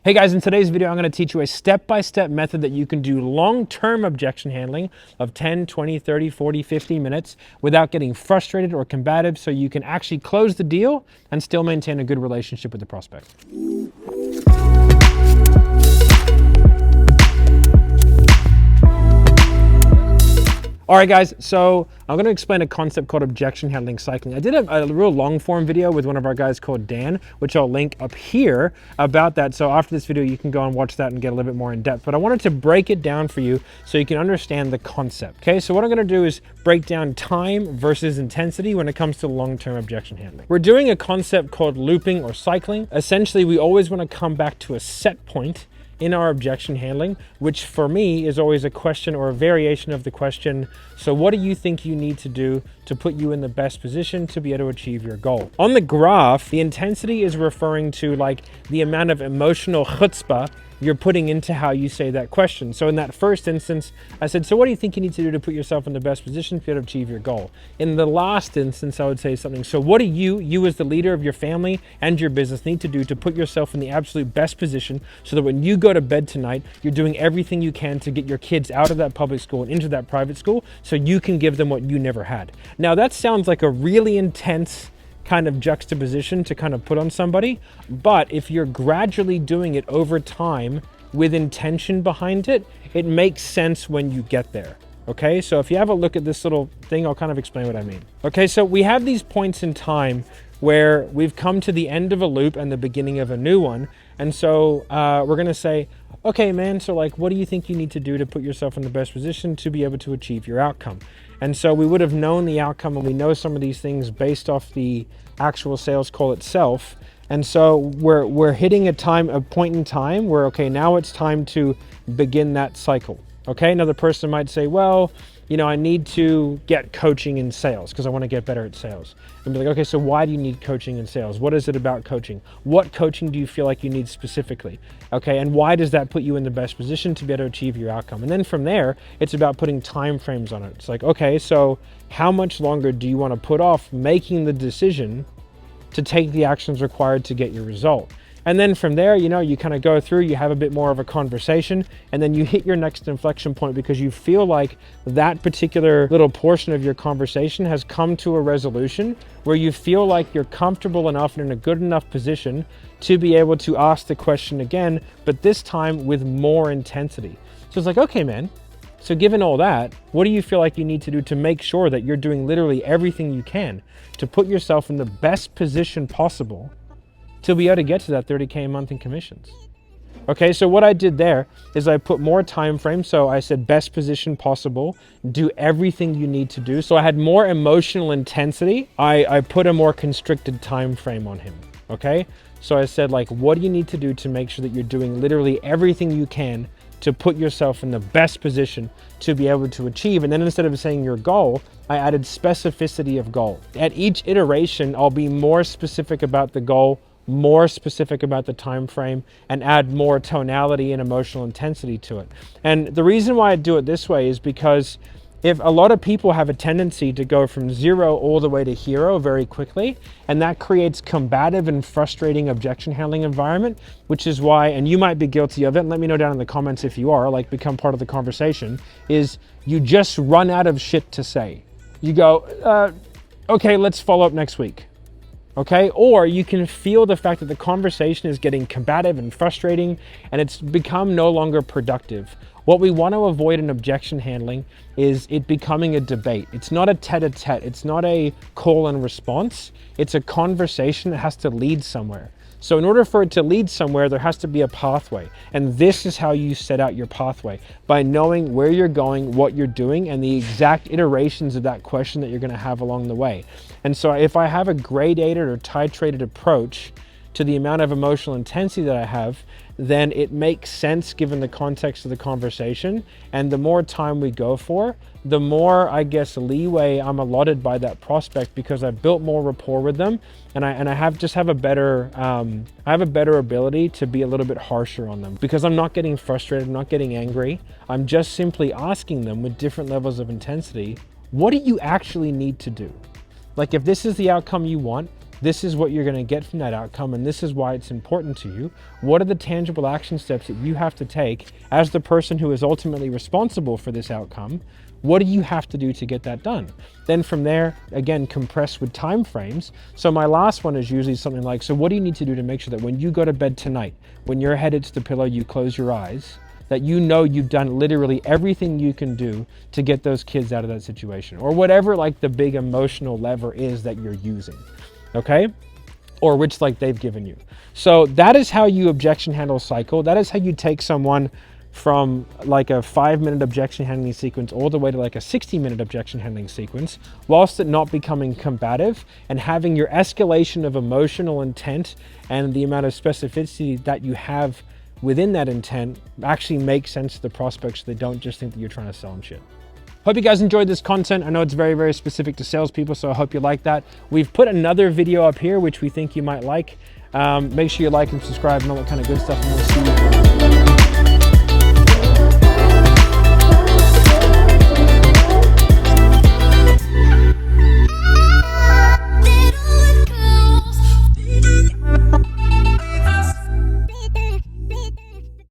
Hey guys, in today's video, I'm going to teach you a step-by-step method that you can do long-term objection handling of 10, 20, 30, 40, 50 minutes without getting frustrated or combative, so you can actually close the deal and still maintain a good relationship with the prospect. All right, guys, so I'm going to explain a concept called objection handling cycling. I did a real long form video with one of our guys called Dan, which I'll link up here about that. So after this video, you can go and watch that and get a little bit more in depth. But I wanted to break it down for you so you can understand the concept. Okay, so what I'm going to do is break down time versus intensity when it comes to long-term objection handling. We're doing a concept called looping or cycling. Essentially, we always want to come back to a set point in our objection handling, which for me is always a question or a variation of the question, so what do you think you need to do to put you in the best position to be able to achieve your goal? On the graph, the intensity is referring to like the amount of emotional chutzpah you're putting into how you say that question. So in that first instance, I said, so what do you think you need to do to put yourself in the best position to be able to achieve your goal? In the last instance, I would say something, so what do you as the leader of your family and your business need to do to put yourself in the absolute best position so that when you go to bed tonight, you're doing everything you can to get your kids out of that public school and into that private school so you can give them what you never had. Now that sounds like a really intense kind of juxtaposition to kind of put on somebody, but if you're gradually doing it over time with intention behind it, it makes sense when you get there. Okay, so if you have a look at this little thing, I'll kind of explain what I mean. Okay, so we have these points in time where we've come to the end of a loop and the beginning of a new one. And so we're gonna say, okay, man, so like, what do you think you need to do to put yourself in the best position to be able to achieve your outcome? And so we would have known the outcome, and we know some of these things based off the actual sales call itself. And so we're hitting a point in time where, okay, now it's time to begin that cycle. Okay, another person might say, well, you know, I need to get coaching in sales because I want to get better at sales. And be like, okay, so why do you need coaching in sales? What is it about coaching? What coaching do you feel like you need specifically? Okay, and why does that put you in the best position to be able to achieve your outcome? And then from there, it's about putting time frames on it. It's like, okay, so how much longer do you want to put off making the decision to take the actions required to get your result? And then from there, you know, you kind of go through, you have a bit more of a conversation, and then you hit your next inflection point because you feel like that particular little portion of your conversation has come to a resolution where you feel like you're comfortable enough and in a good enough position to be able to ask the question again, but this time with more intensity. So it's like, okay, man, so given all that, what do you feel like you need to do to make sure that you're doing literally everything you can to put yourself in the best position possible to be able to get to that 30K a month in commissions? Okay, so what I did there is I put more time frame. So I said best position possible, do everything you need to do. So I had more emotional intensity. I put a more constricted time frame on him. Okay, so I said, like, what do you need to do to make sure that you're doing literally everything you can to put yourself in the best position to be able to achieve? And then instead of saying your goal, I added specificity of goal. At each iteration, I'll be more specific about the goal, more specific about the time frame, and add more tonality and emotional intensity to it. And the reason why I do it this way is because if a lot of people have a tendency to go from 0 all the way to hero very quickly, and that creates combative and frustrating objection handling environment, which is why, and you might be guilty of it, and let me know down in the comments if you are, like, become part of the conversation, is you just run out of shit to say. You go, okay, let's follow up next week. Okay, or you can feel the fact that the conversation is getting combative and frustrating and it's become no longer productive. What we want to avoid in objection handling is it becoming a debate. It's not a tete-a-tete, it's not a call and response, it's a conversation that has to lead somewhere. So in order for it to lead somewhere, there has to be a pathway. And this is how you set out your pathway, by knowing where you're going, what you're doing, and the exact iterations of that question that you're going to have along the way. And so if I have a gradated or titrated approach to the amount of emotional intensity that I have, then it makes sense given the context of the conversation. And the more time we go for, the more, I guess, leeway I'm allotted by that prospect because I've built more rapport with them, and I have a better ability to be a little bit harsher on them because I'm not getting frustrated, I'm not getting angry. I'm just simply asking them with different levels of intensity, what do you actually need to do? Like, if this is the outcome you want, This is what you're going to get from that outcome, and this is why it's important to you. What are the tangible action steps that you have to take as the person who is ultimately responsible for this outcome? What do you have to do to get that done? Then from there, again, compress with time frames. So my last one is usually something like, so what do you need to do to make sure that when you go to bed tonight, when your head hits the pillow, you close your eyes, that you know you've done literally everything you can do to get those kids out of that situation, or whatever like the big emotional lever is that you're using, okay? Or which like they've given you. So that is how you objection handle cycle. That is how you take someone from like a 5-minute objection handling sequence all the way to like a 60-minute objection handling sequence, whilst it not becoming combative, and having your escalation of emotional intent and the amount of specificity that you have within that intent actually makes sense to the prospects, so they don't just think that you're trying to sell them shit. Hope you guys enjoyed this content. I know it's very, very specific to salespeople, so I hope you like that. We've put another video up here, which we think you might like. Make sure you like and subscribe and all that kind of good stuff, and we'll see you.